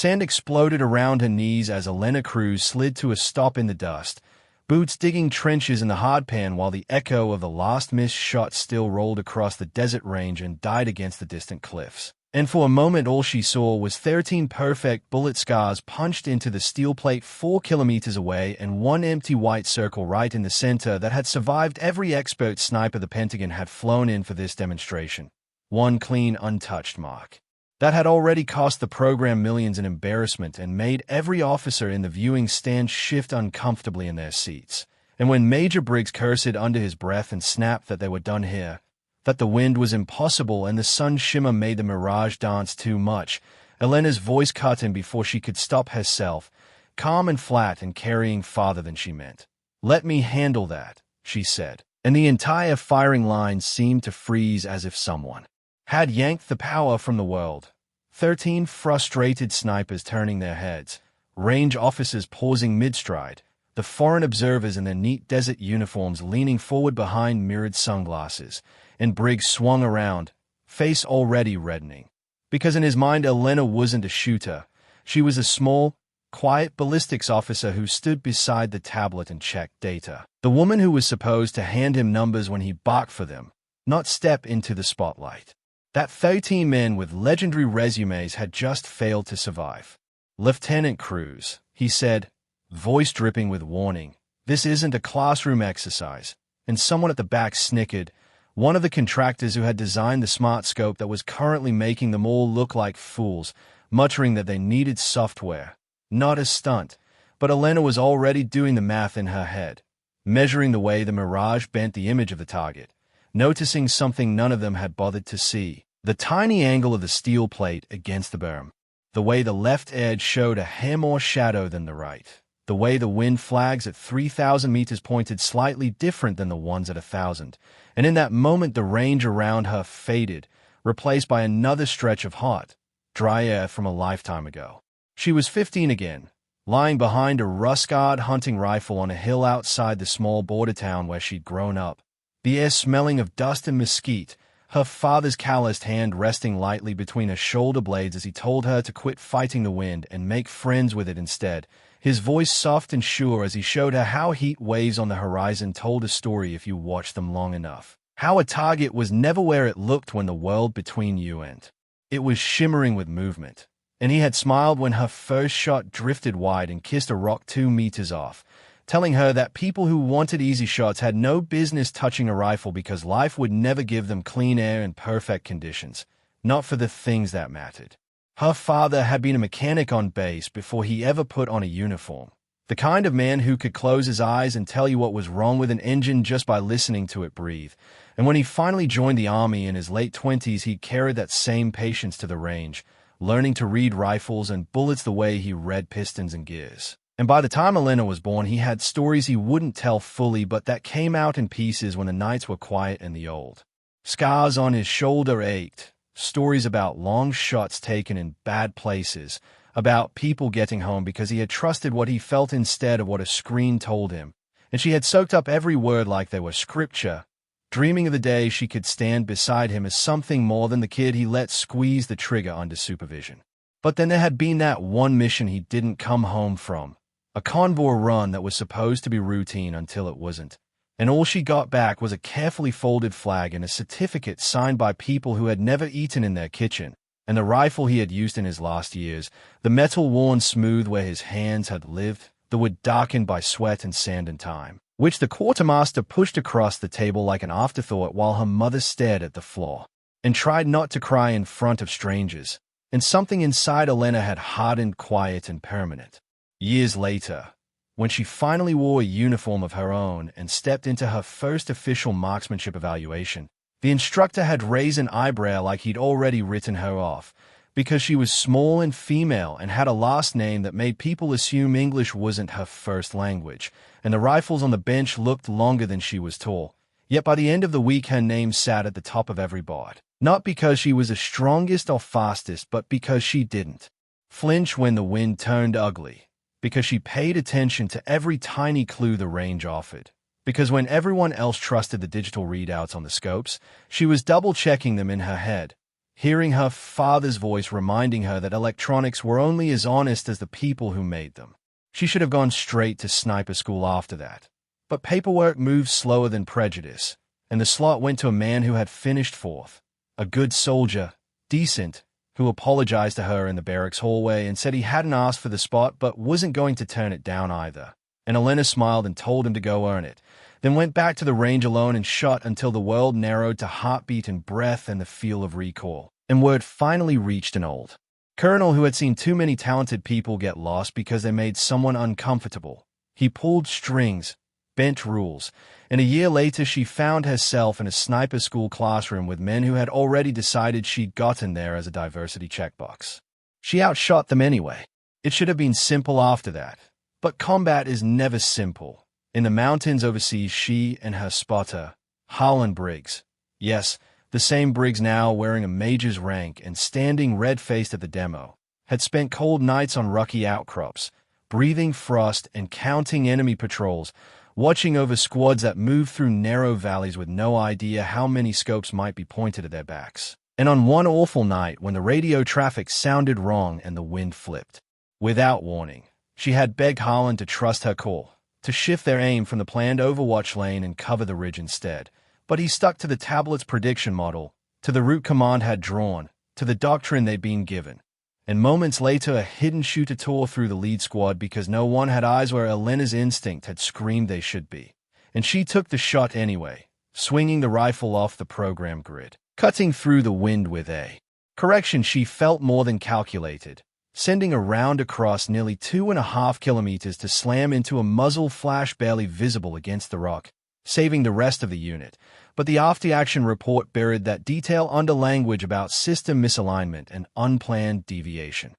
Sand exploded around her knees as Elena Cruz slid to a stop in the dust, boots digging trenches in the hardpan while the echo of the last missed shot still rolled across the desert range and died against the distant cliffs. And for a moment all she saw was 13 perfect bullet scars punched into the steel plate 4 kilometers away and one empty white circle right in the center that had survived every expert sniper the Pentagon had flown in for this demonstration. One clean, untouched mark. That had already cost the program millions in embarrassment and made every officer in the viewing stand shift uncomfortably in their seats. And when Major Briggs cursed under his breath and snapped that they were done here, that the wind was impossible and the sun's shimmer made the mirage dance too much, Elena's voice cut in before she could stop herself, calm and flat and carrying farther than she meant. "Let me handle that," she said, and the entire firing line seemed to freeze as if someone had yanked the power from the world. 13 frustrated snipers turning their heads, range officers pausing mid-stride, the foreign observers in their neat desert uniforms leaning forward behind mirrored sunglasses, and Briggs swung around, face already reddening. Because in his mind Elena wasn't a shooter. She was a small, quiet ballistics officer who stood beside the tablet and checked data. The woman who was supposed to hand him numbers when he barked for them, not step into the spotlight. That 13 men with legendary resumes had just failed to survive. "Lieutenant Cruz," he said, voice dripping with warning, "this isn't a classroom exercise." And someone at the back snickered, one of the contractors who had designed the smart scope that was currently making them all look like fools, muttering that they needed software. Not a stunt, but Elena was already doing the math in her head, measuring the way the mirage bent the image of the target, noticing something none of them had bothered to see. The tiny angle of the steel plate against the berm. The way the left edge showed a hair more shadow than the right. The way the wind flags at 3,000 meters pointed slightly different than the ones at 1,000. And in that moment the range around her faded, replaced by another stretch of hot, dry air from a lifetime ago. She was 15 again, lying behind a rust-scarred hunting rifle on a hill outside the small border town where she'd grown up. The air smelling of dust and mesquite, her father's calloused hand resting lightly between her shoulder blades as he told her to quit fighting the wind and make friends with it instead, his voice soft and sure as he showed her how heat waves on the horizon told a story if you watched them long enough. How a target was never where it looked when the world between you and it was shimmering with movement. And he had smiled when her first shot drifted wide and kissed a rock 2 meters off, telling her that people who wanted easy shots had no business touching a rifle because life would never give them clean air and perfect conditions, not for the things that mattered. Her father had been a mechanic on base before he ever put on a uniform, the kind of man who could close his eyes and tell you what was wrong with an engine just by listening to it breathe. And when he finally joined the Army in his late 20s, he carried that same patience to the range, learning to read rifles and bullets the way he read pistons and gears. And by the time Elena was born, he had stories he wouldn't tell fully but that came out in pieces when the nights were quiet and the old scars on his shoulder ached, stories about long shots taken in bad places, about people getting home because he had trusted what he felt instead of what a screen told him, and she had soaked up every word like they were scripture, dreaming of the day she could stand beside him as something more than the kid he let squeeze the trigger under supervision. But then there had been that one mission he didn't come home from. A convoy run that was supposed to be routine until it wasn't, and all she got back was a carefully folded flag and a certificate signed by people who had never eaten in their kitchen, and the rifle he had used in his last years, the metal worn smooth where his hands had lived, the wood darkened by sweat and sand and time, which the quartermaster pushed across the table like an afterthought while her mother stared at the floor, and tried not to cry in front of strangers, and something inside Elena had hardened quiet and permanent. Years later, when she finally wore a uniform of her own and stepped into her first official marksmanship evaluation, the instructor had raised an eyebrow like he'd already written her off, because she was small and female and had a last name that made people assume English wasn't her first language, and the rifles on the bench looked longer than she was tall. Yet by the end of the week her name sat at the top of every board, not because she was the strongest or fastest, but because she didn't flinch when the wind turned ugly, because she paid attention to every tiny clue the range offered, because when everyone else trusted the digital readouts on the scopes, she was double-checking them in her head. hearing her father's voice reminding her that electronics were only as honest as the people who made them. She should have gone straight to sniper school after that. But paperwork moves slower than prejudice, and the slot went to a man who had finished fourth. A good soldier, decent, who apologized to her in the barracks hallway and said he hadn't asked for the spot but wasn't going to turn it down either. And Elena smiled and told him to go earn it, then went back to the range alone and shot until the world narrowed to heartbeat and breath and the feel of recoil. And word finally reached an old colonel who had seen too many talented people get lost because they made someone uncomfortable. He pulled strings, bent rules, and a year later she found herself in a sniper school classroom with men who had already decided she'd gotten there as a diversity checkbox. She outshot them anyway. It should have been simple after that. But combat is never simple. In the mountains overseas, she and her spotter, Harlan Briggs, yes, the same Briggs now wearing a major's rank and standing red-faced at the demo, had spent cold nights on rocky outcrops, breathing frost and counting enemy patrols, watching over squads that moved through narrow valleys with no idea how many scopes might be pointed at their backs. And on one awful night when the radio traffic sounded wrong and the wind flipped, without warning, she had begged Harlan to trust her call, to shift their aim from the planned Overwatch lane and cover the ridge instead. But he stuck to the tablet's prediction model, to the route command had drawn, to the doctrine they'd been given. And moments later, a hidden shooter tore through the lead squad because no one had eyes where Elena's instinct had screamed they should be. And she took the shot anyway, swinging the rifle off the program grid, cutting through the wind with a correction she felt more than calculated, sending a round across nearly 2.5 kilometers to slam into a muzzle flash barely visible against the rock, saving the rest of the unit. But the after-action report buried that detail under language about system misalignment and unplanned deviation.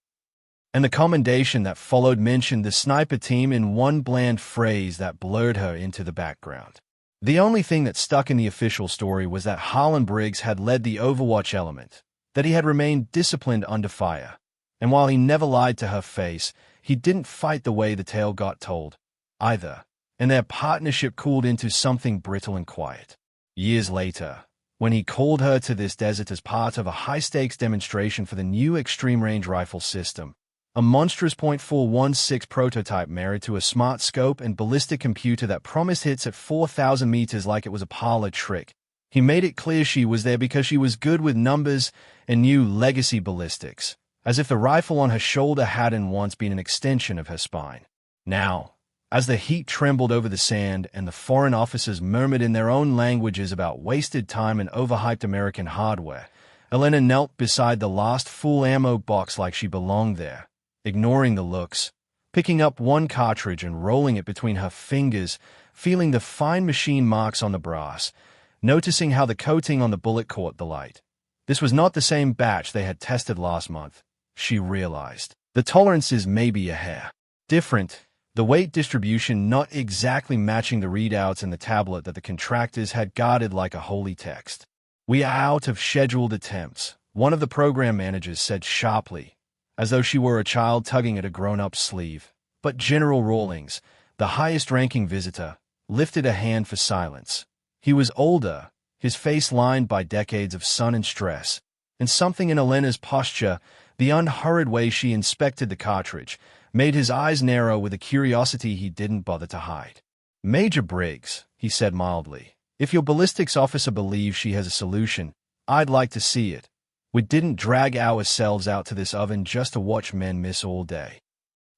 And the commendation that followed mentioned the sniper team in one bland phrase that blurred her into the background. The only thing that stuck in the official story was that Harlan Briggs had led the Overwatch element, that he had remained disciplined under fire. And while he never lied to her face, he didn't fight the way the tale got told, either. And their partnership cooled into something brittle and quiet. Years later, when he called her to this desert as part of a high-stakes demonstration for the new extreme-range rifle system, a monstrous .416 prototype married to a smart scope and ballistic computer that promised hits at 4,000 meters like it was a parlor trick, he made it clear she was there because she was good with numbers and knew legacy ballistics, as if the rifle on her shoulder hadn't once been an extension of her spine. Now, as the heat trembled over the sand and the foreign officers murmured in their own languages about wasted time and overhyped American hardware, Elena knelt beside the last full ammo box like she belonged there, ignoring the looks, picking up one cartridge and rolling it between her fingers, feeling the fine machine marks on the brass, noticing how the coating on the bullet caught the light. This was not the same batch they had tested last month, she realized. The tolerances may be a hair different, the weight distribution not exactly matching the readouts in the tablet that the contractors had guarded like a holy text. "We are out of scheduled attempts," one of the program managers said sharply, as though she were a child tugging at a grown-up's sleeve. But General Rawlings, the highest-ranking visitor, lifted a hand for silence. He was older, his face lined by decades of sun and stress, and something in Elena's posture, the unhurried way she inspected the cartridge, made his eyes narrow with a curiosity he didn't bother to hide. "Major Briggs," he said mildly, "if your ballistics officer believes she has a solution, I'd like to see it. We didn't drag ourselves out to this oven just to watch men miss all day."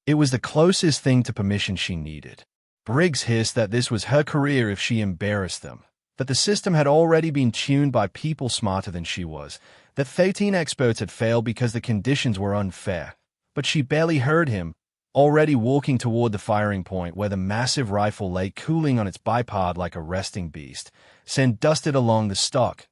It was the closest thing to permission she needed. Briggs hissed that this was her career if she embarrassed them, that the system had already been tuned by people smarter than she was, that 13 experts had failed because the conditions were unfair. But she barely heard him, already walking toward the firing point where the massive rifle lay cooling on its bipod like a resting beast, sand dusted along the stock,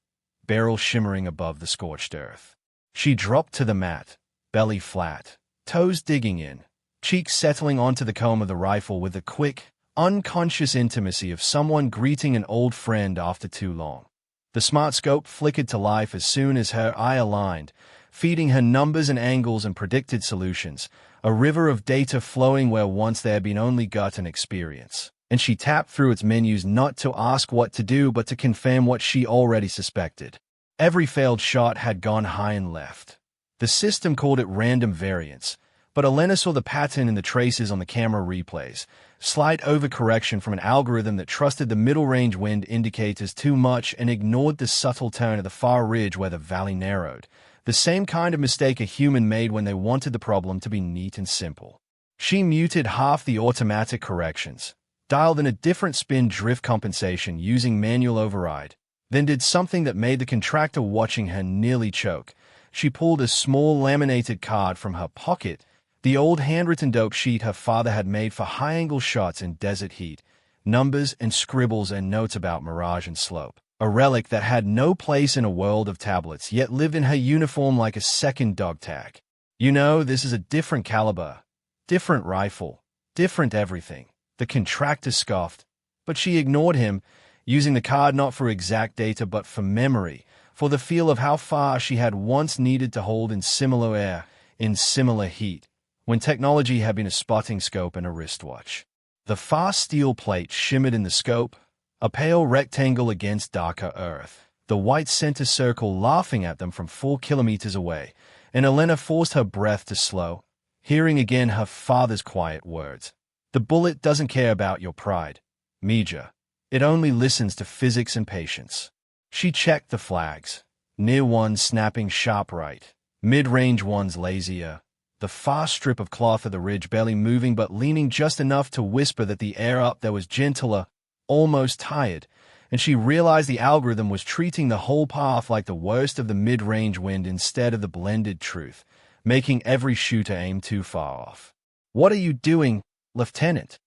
barrel shimmering above the scorched earth. She dropped to the mat, belly flat, toes digging in, cheeks settling onto the comb of the rifle with the quick, unconscious intimacy of someone greeting an old friend after too long. The smart scope flickered to life as soon as her eye aligned, feeding her numbers and angles and predicted solutions, a river of data flowing where once there had been only gut and experience. And she tapped through its menus not to ask what to do but to confirm what she already suspected. Every failed shot had gone high and left. The system called it random variance, but Elena saw the pattern in the traces on the camera replays. Slight overcorrection from an algorithm that trusted the middle-range wind indicators too much and ignored the subtle turn of the far ridge where the valley narrowed. The same kind of mistake a human made when they wanted the problem to be neat and simple. She muted half the automatic corrections, dialed in a different spin drift compensation using manual override, then did something that made the contractor watching her nearly choke. She pulled a small laminated card from her pocket, the old handwritten dope sheet her father had made for high-angle shots in desert heat, numbers and scribbles and notes about mirage and slope. A relic that had no place in a world of tablets, yet lived in her uniform like a second dog tag. You know, this is a different caliber, different rifle, different everything. The contractor scoffed, but she ignored him, using the card not for exact data but for memory, for the feel of how far she had once needed to hold in similar air, in similar heat, when technology had been a spotting scope and a wristwatch. The fast steel plate shimmered in the scope, a pale rectangle against darker earth, the white center circle laughing at them from 4 kilometers away, and Elena forced her breath to slow, hearing again her father's quiet words. The bullet doesn't care about your pride, Mija. It only listens to physics and patience. She checked the flags, near ones snapping sharp right, mid-range ones lazier, the far strip of cloth of the ridge barely moving but leaning just enough to whisper that the air up there was gentler, almost tired, and she realized the algorithm was treating the whole path like the worst of the mid-range wind instead of the blended truth, making every shooter aim too far off. "What are you doing, Lieutenant?"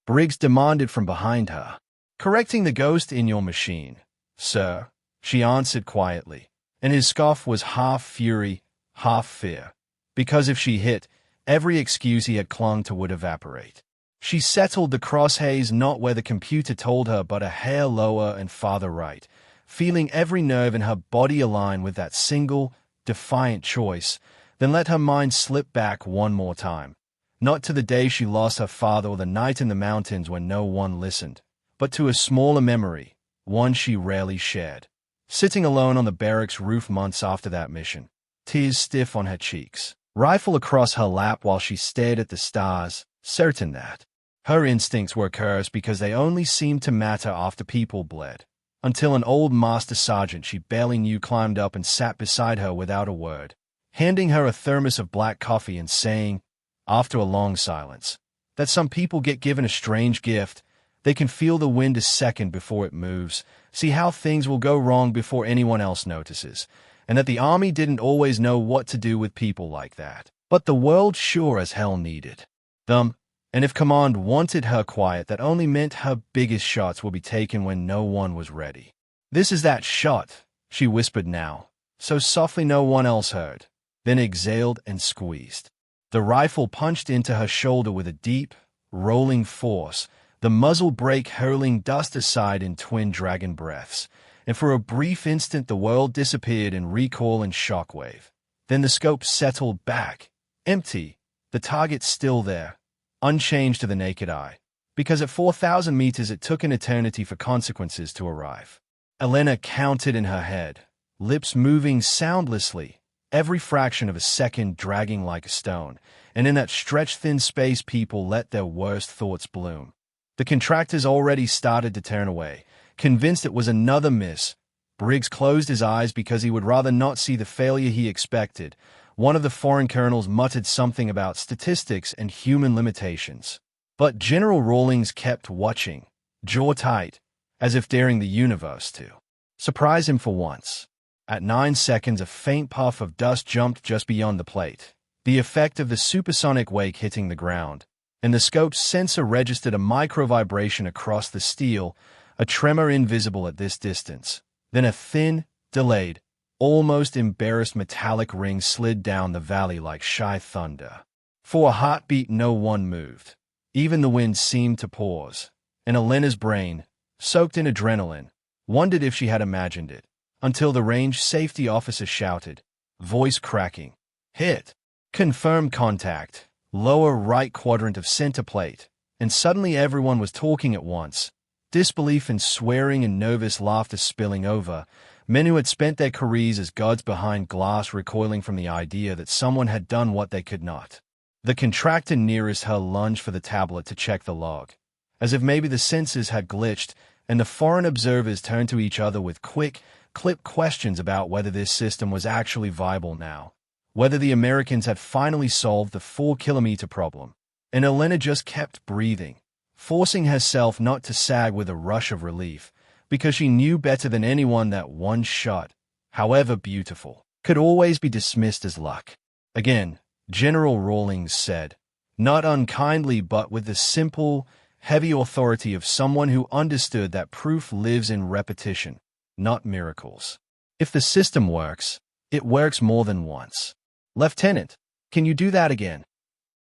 Briggs demanded from behind her. "Correcting the ghost in your machine, sir," she answered quietly, and his scoff was half fury, half fear, because if she hit, every excuse he had clung to would evaporate. She settled the crosshays not where the computer told her but a hair lower and farther right, feeling every nerve in her body align with that single, defiant choice, then let her mind slip back one more time. Not to the day she lost her father or the night in the mountains when no one listened, but to a smaller memory, one she rarely shared. Sitting alone on the barracks roof months after that mission, tears stiff on her cheeks, rifle across her lap while she stared at the stars, certain that her instincts were cursed because they only seemed to matter after people bled, until an old master sergeant she barely knew climbed up and sat beside her without a word, handing her a thermos of black coffee and saying, after a long silence, that some people get given a strange gift. They can feel the wind a second before it moves, see how things will go wrong before anyone else notices, and that the army didn't always know what to do with people like that. But the world sure as hell needed them, and if command wanted her quiet, that only meant her biggest shots would be taken when no one was ready. "This is that shot," she whispered now, so softly no one else heard, then exhaled and squeezed. The rifle punched into her shoulder with a deep, rolling force, the muzzle brake hurling dust aside in twin dragon breaths, and for a brief instant the world disappeared in recoil and shockwave. Then the scope settled back, empty, the target still there, unchanged to the naked eye, because at 4,000 meters it took an eternity for consequences to arrive. Elena counted in her head, lips moving soundlessly, every fraction of a second dragging like a stone, and in that stretched-thin space people let their worst thoughts bloom. The contractors already started to turn away, convinced it was another miss. Briggs closed his eyes because he would rather not see the failure he expected. One of the foreign colonels muttered something about statistics and human limitations. But General Rawlings kept watching, jaw tight, as if daring the universe to surprise him for once. At 9 seconds, a faint puff of dust jumped just beyond the plate, the effect of the supersonic wake hitting the ground, and the scope's sensor registered a micro-vibration across the steel, a tremor invisible at this distance. Then a thin, delayed, almost embarrassed metallic ring slid down the valley like shy thunder. For a heartbeat no one moved. Even the wind seemed to pause, and Elena's brain, soaked in adrenaline, wondered if she had imagined it, until the range safety officer shouted, voice cracking, "Hit! Confirmed contact, lower right quadrant of center plate," and suddenly everyone was talking at once, disbelief and swearing and nervous laughter spilling over, Men who had spent their careers as guards behind glass recoiling from the idea that someone had done what they could not. The contractor nearest her lunged for the tablet to check the log, as if maybe the sensors had glitched, and the foreign observers turned to each other with quick, clipped questions about whether this system was actually viable now, whether the Americans had finally solved the 4-kilometer problem. And Elena just kept breathing, forcing herself not to sag with a rush of relief, because she knew better than anyone that one shot, however beautiful, could always be dismissed as luck. Again, General Rawlings said, not unkindly but with the simple, heavy authority of someone who understood that proof lives in repetition, not miracles. If the system works, it works more than once. Lieutenant, can you do that again?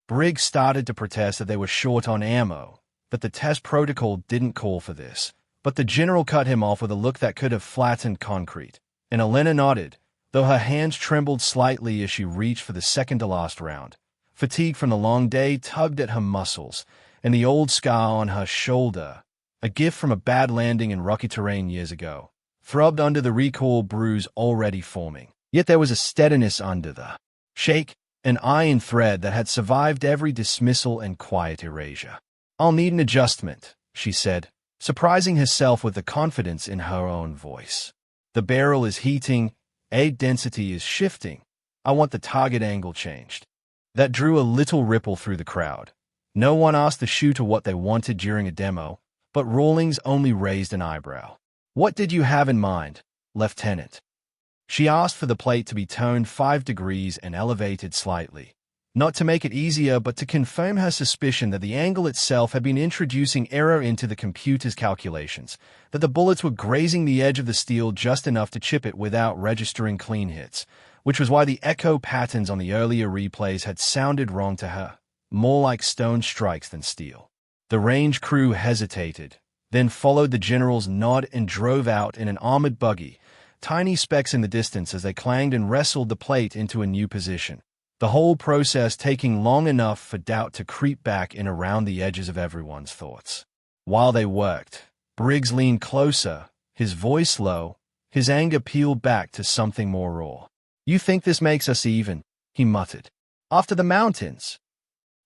Briggs started to protest that they were short on ammo, that the test protocol didn't call for this, but the general cut him off with a look that could have flattened concrete, and Elena nodded, though her hands trembled slightly as she reached for the second-to-last round. Fatigue from the long day tugged at her muscles, and the old scar on her shoulder, a gift from a bad landing in rocky terrain years ago, throbbed under the recoil bruise already forming. Yet there was a steadiness under the shake, an iron thread that had survived every dismissal and quiet erasure. I'll need an adjustment, she said, surprising herself with the confidence in her own voice. The barrel is heating, aid density is shifting. I want the target angle changed. That drew a little ripple through the crowd. No one asked the shooter what they wanted during a demo, but Rawlings only raised an eyebrow. What did you have in mind, Lieutenant? She asked for the plate to be toned 5 degrees and elevated slightly, not to make it easier but to confirm her suspicion that the angle itself had been introducing error into the computer's calculations, that the bullets were grazing the edge of the steel just enough to chip it without registering clean hits, which was why the echo patterns on the earlier replays had sounded wrong to her, more like stone strikes than steel. The range crew hesitated, then followed the general's nod and drove out in an armored buggy, tiny specks in the distance as they clanged and wrestled the plate into a new position, the whole process taking long enough for doubt to creep back in around the edges of everyone's thoughts. While they worked, Briggs leaned closer, his voice low, his anger peeled back to something more raw. You think this makes us even? He muttered. After the mountains?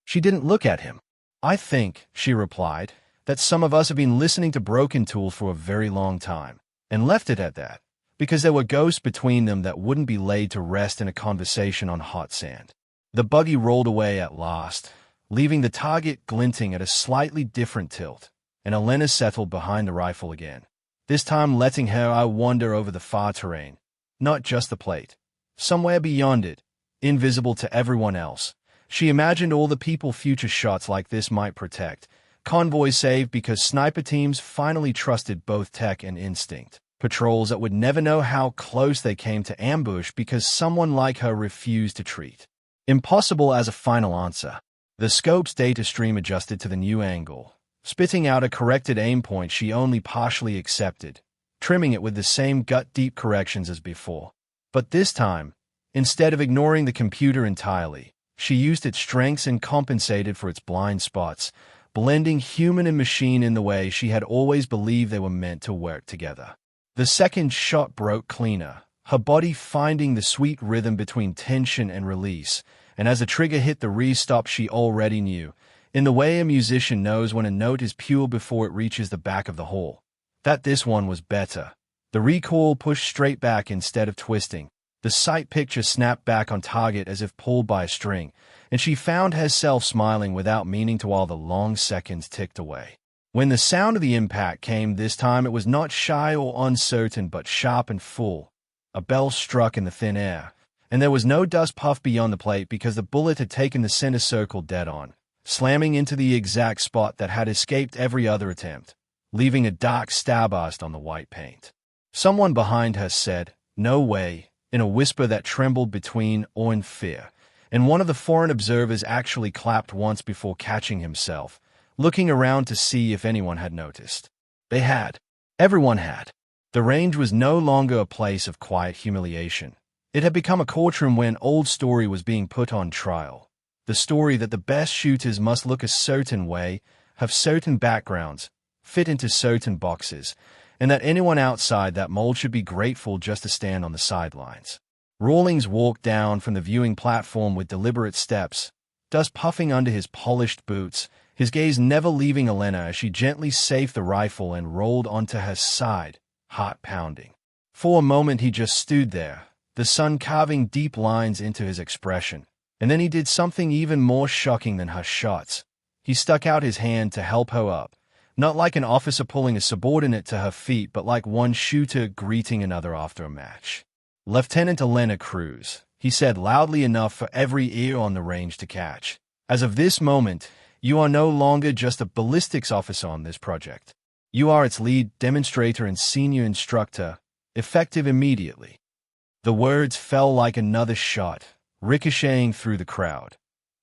She didn't look at him. I think, she replied, that some of us have been listening to Broken Tools for a very long time, and left it at that, because there were ghosts between them that wouldn't be laid to rest in a conversation on hot sand. The buggy rolled away at last, leaving the target glinting at a slightly different tilt, and Elena settled behind the rifle again, this time letting her eye wander over the far terrain, not just the plate. Somewhere beyond it, invisible to everyone else, she imagined all the people future shots like this might protect, convoys saved because sniper teams finally trusted both tech and instinct. Patrols that would never know how close they came to ambush because someone like her refused to treat. Impossible as a final answer. The scope's data stream adjusted to the new angle, spitting out a corrected aim point she only partially accepted, trimming it with the same gut-deep corrections as before. But this time, instead of ignoring the computer entirely, she used its strengths and compensated for its blind spots, blending human and machine in the way she had always believed they were meant to work together. The second shot broke cleaner, her body finding the sweet rhythm between tension and release, and as the trigger hit the re-stop she already knew, in the way a musician knows when a note is pure before it reaches the back of the hole, that this one was better. The recoil pushed straight back instead of twisting. The sight picture snapped back on target as if pulled by a string, and she found herself smiling without meaning to while the long seconds ticked away. When the sound of the impact came this time, it was not shy or uncertain but sharp and full. A bell struck in the thin air, and there was no dust puff beyond the plate because the bullet had taken the center circle dead on, slamming into the exact spot that had escaped every other attempt, leaving a dark starburst on the white paint. Someone behind her said, "No way," in a whisper that trembled between awe and fear, and one of the foreign observers actually clapped once before catching himself, looking around to see if anyone had noticed. They had. Everyone had. The range was no longer a place of quiet humiliation. It had become a courtroom where an old story was being put on trial. The story that the best shooters must look a certain way, have certain backgrounds, fit into certain boxes, and that anyone outside that mold should be grateful just to stand on the sidelines. Rawlings walked down from the viewing platform with deliberate steps, dust puffing under his polished boots, his gaze never leaving Elena as she gently safed the rifle and rolled onto her side, heart pounding. For a moment he just stood there, the sun carving deep lines into his expression, and then he did something even more shocking than her shots. He stuck out his hand to help her up, not like an officer pulling a subordinate to her feet, but like one shooter greeting another after a match. "Lieutenant Elena Cruz," he said loudly enough for every ear on the range to catch. "As of this moment, you are no longer just a ballistics officer on this project. You are its lead demonstrator and senior instructor, effective immediately." The words fell like another shot, ricocheting through the crowd.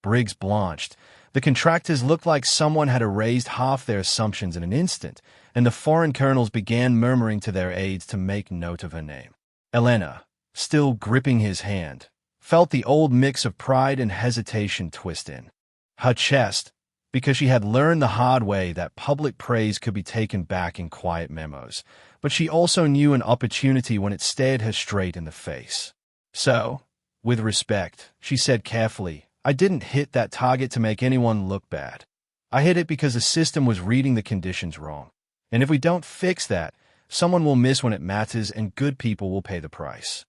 Briggs blanched. The contractors looked like someone had erased half their assumptions in an instant, and the foreign colonels began murmuring to their aides to make note of her name. Elena, still gripping his hand, felt the old mix of pride and hesitation twist in her chest, because she had learned the hard way that public praise could be taken back in quiet memos, but she also knew an opportunity when it stared her straight in the face. "So, with respect," she said carefully, "I didn't hit that target to make anyone look bad. I hit it because the system was reading the conditions wrong. And if we don't fix that, someone will miss when it matters and good people will pay the price."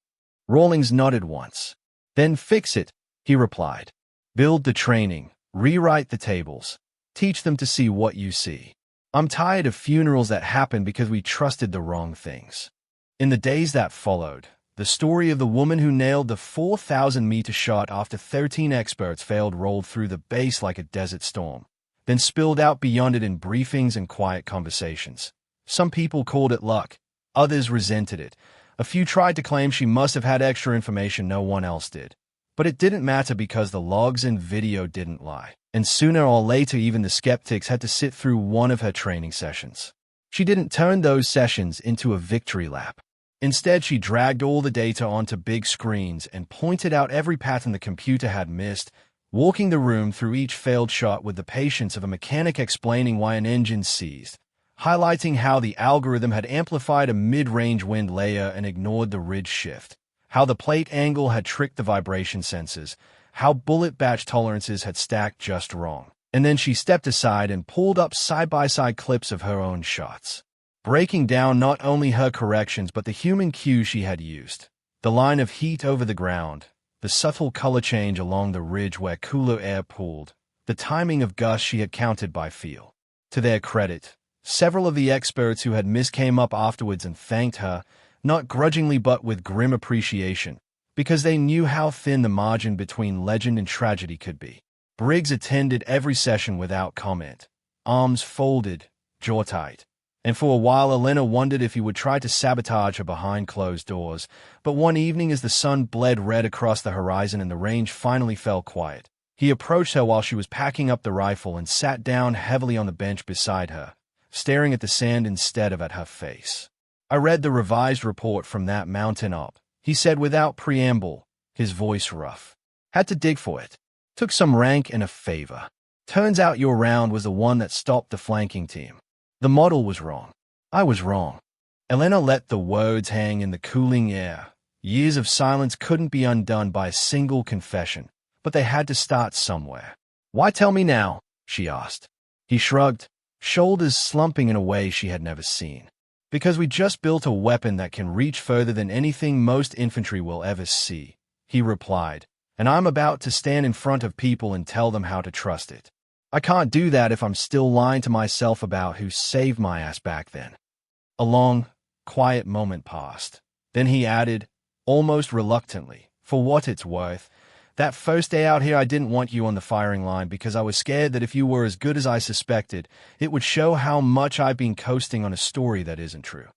Rawlings nodded once. "Then fix it," he replied. "Build the training, rewrite the tables, teach them to see what you see. I'm tired of funerals that happen because we trusted the wrong things." In the days that followed, the story of the woman who nailed the 4,000-meter shot after 13 experts failed rolled through the base like a desert storm, then spilled out beyond it in briefings and quiet conversations. Some people called it luck, others resented it. A few tried to claim she must have had extra information no one else did. But it didn't matter because the logs and video didn't lie, and sooner or later even the skeptics had to sit through one of her training sessions. She didn't turn those sessions into a victory lap. Instead, she dragged all the data onto big screens and pointed out every pattern the computer had missed, walking the room through each failed shot with the patience of a mechanic explaining why an engine seized, highlighting how the algorithm had amplified a mid-range wind layer and ignored the ridge shift, how the plate angle had tricked the vibration sensors, how bullet batch tolerances had stacked just wrong. And then she stepped aside and pulled up side-by-side clips of her own shots, breaking down not only her corrections but the human cues she had used. The line of heat over the ground, the subtle color change along the ridge where cooler air pooled, the timing of gusts she had counted by feel. To their credit, several of the experts who had missed came up afterwards and thanked her, not grudgingly but with grim appreciation, because they knew how thin the margin between legend and tragedy could be. Briggs attended every session without comment, arms folded, jaw tight. And for a while Elena wondered if he would try to sabotage her behind closed doors, but one evening as the sun bled red across the horizon and the range finally fell quiet, he approached her while she was packing up the rifle and sat down heavily on the bench beside her, staring at the sand instead of at her face. "I read the revised report from that mountain up," he said without preamble, his voice rough. "Had to dig for it. Took some rank and a favor. Turns out your round was the one that stopped the flanking team. The model was wrong. I was wrong." Elena let the words hang in the cooling air. Years of silence couldn't be undone by a single confession, but they had to start somewhere. "Why tell me now?" she asked. He shrugged, shoulders slumping in a way she had never seen. "Because we just built a weapon that can reach further than anything most infantry will ever see," he replied, "and I'm about to stand in front of people and tell them how to trust it. I can't do that if I'm still lying to myself about who saved my ass back then." A long, quiet moment passed. Then he added, almost reluctantly, "For what it's worth, that first day out here I didn't want you on the firing line because I was scared that if you were as good as I suspected, it would show how much I've been coasting on a story that isn't true."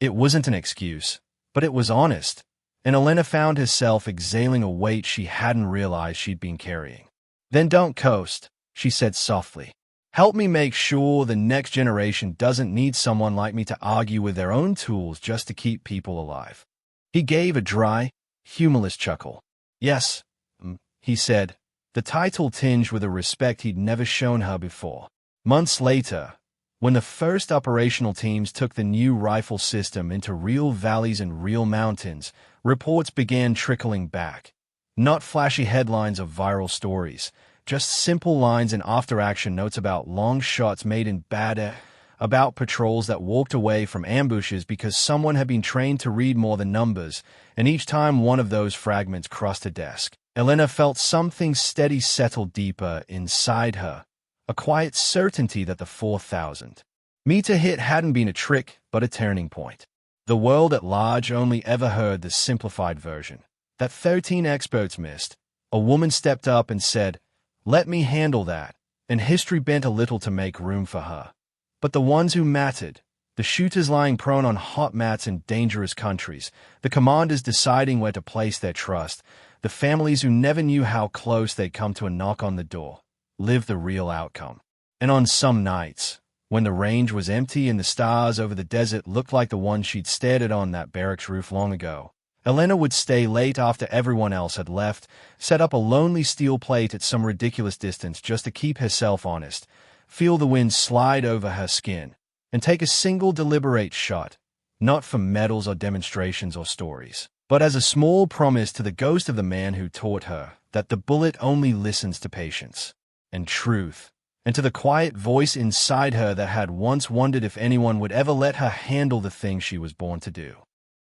It wasn't an excuse, but it was honest, and Elena found herself exhaling a weight she hadn't realized she'd been carrying. "Then don't coast," she said softly. "Help me make sure the next generation doesn't need someone like me to argue with their own tools just to keep people alive." He gave a dry, humorless chuckle. "Yes," he said, the title tinged with a respect he'd never shown her before. Months later, When the first operational teams took the new rifle system into real valleys and real mountains, reports began trickling back. Not flashy headlines of viral stories, just simple lines and after-action notes about long shots made in bad air, about patrols that walked away from ambushes because someone had been trained to read more than numbers, and each time one of those fragments crossed a desk, Elena felt something steady settle deeper inside her, a quiet certainty that the 4,000-meter hit hadn't been a trick, but a turning point. The world at large only ever heard the simplified version that 13 experts missed. A woman stepped up and said, "Let me handle that," and history bent a little to make room for her. But the ones who mattered, the shooters lying prone on hot mats in dangerous countries, the commanders deciding where to place their trust, the families who never knew how close they'd come to a knock on the door, lived the real outcome. And on some nights, when the range was empty and the stars over the desert looked like the ones she'd stared at on that barracks roof long ago, Elena would stay late after everyone else had left, set up a lonely steel plate at some ridiculous distance just to keep herself honest, feel the wind slide over her skin, and take a single deliberate shot, not for medals or demonstrations or stories, but as a small promise to the ghost of the man who taught her that the bullet only listens to patience and truth, and to the quiet voice inside her that had once wondered if anyone would ever let her handle the thing she was born to do.